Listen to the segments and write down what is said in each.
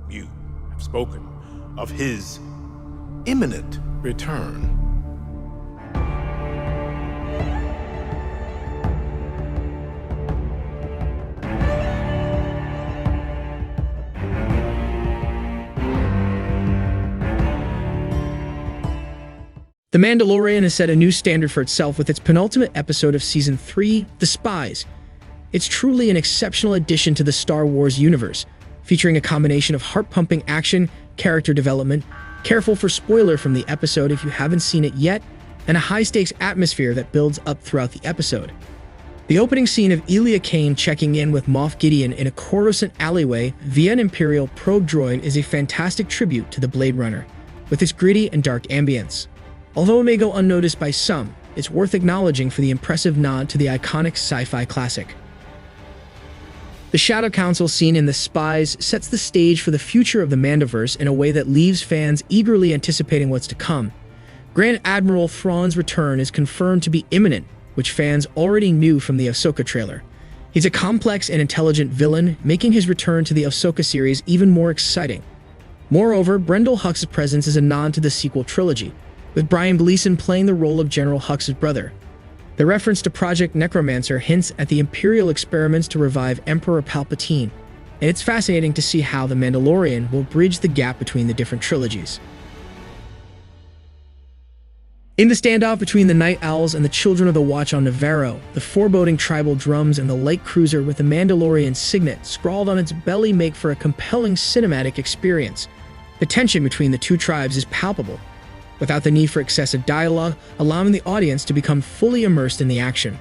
You have spoken of his imminent return. The Mandalorian has set a new standard for itself with its penultimate episode of Season 3, The Spies. It's truly an exceptional addition to the Star Wars universe, featuring a combination of heart-pumping action, character development, careful for spoiler from the episode if you haven't seen it yet, and a high-stakes atmosphere that builds up throughout the episode. The opening scene of Elia Kane checking in with Moff Gideon in a Coruscant alleyway via an Imperial probe droid is a fantastic tribute to the Blade Runner, with its gritty and dark ambience. Although it may go unnoticed by some, it's worth acknowledging for the impressive nod to the iconic sci-fi classic. The Shadow Council scene in The Spies sets the stage for the future of the Mandoverse in a way that leaves fans eagerly anticipating what's to come. Grand Admiral Thrawn's return is confirmed to be imminent, which fans already knew from the Ahsoka trailer. He's a complex and intelligent villain, making his return to the Ahsoka series even more exciting. Moreover, Brendol Hux's presence is a nod to the sequel trilogy, with Brian Gleason playing the role of General Hux's brother. The reference to Project Necromancer hints at the Imperial experiments to revive Emperor Palpatine, and it's fascinating to see how The Mandalorian will bridge the gap between the different trilogies. In the standoff between the Night Owls and the Children of the Watch on Navarro, the foreboding tribal drums and the light cruiser with the Mandalorian signet scrawled on its belly make for a compelling cinematic experience. The tension between the two tribes is palpable, without the need for excessive dialogue, allowing the audience to become fully immersed in the action.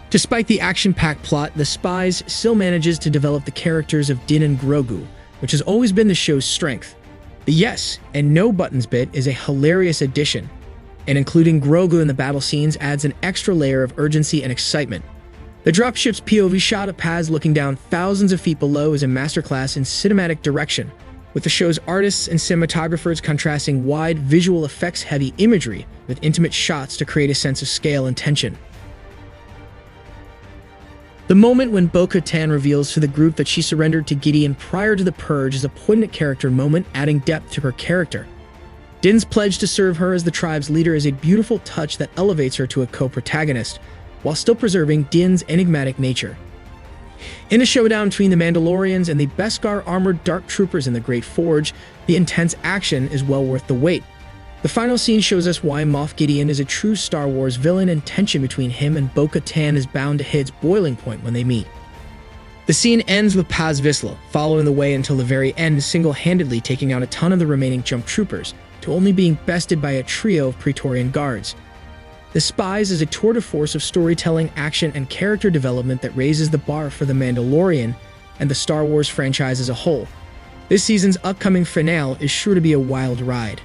Despite the action-packed plot, The Spies still manages to develop the characters of Din and Grogu, which has always been the show's strength. The yes and no buttons bit is a hilarious addition, and including Grogu in the battle scenes adds an extra layer of urgency and excitement. The dropship's POV shot of Paz looking down thousands of feet below is a masterclass in cinematic direction, with the show's artists and cinematographers contrasting wide, visual effects-heavy imagery with intimate shots to create a sense of scale and tension. The moment when Bo-Katan reveals to the group that she surrendered to Gideon prior to the Purge is a poignant character moment, adding depth to her character. Din's pledge to serve her as the tribe's leader is a beautiful touch that elevates her to a co-protagonist, while still preserving Din's enigmatic nature. In a showdown between the Mandalorians and the Beskar armored Dark Troopers in the Great Forge, the intense action is well worth the wait. The final scene shows us why Moff Gideon is a true Star Wars villain, and tension between him and Bo-Katan is bound to hit its boiling point when they meet. The scene ends with Paz Vizsla following the way until the very end, single-handedly taking out a ton of the remaining JumpTroopers, to only being bested by a trio of Praetorian guards. The Spies is a tour de force of storytelling, action, and character development that raises the bar for The Mandalorian and the Star Wars franchise as a whole. This season's upcoming finale is sure to be a wild ride.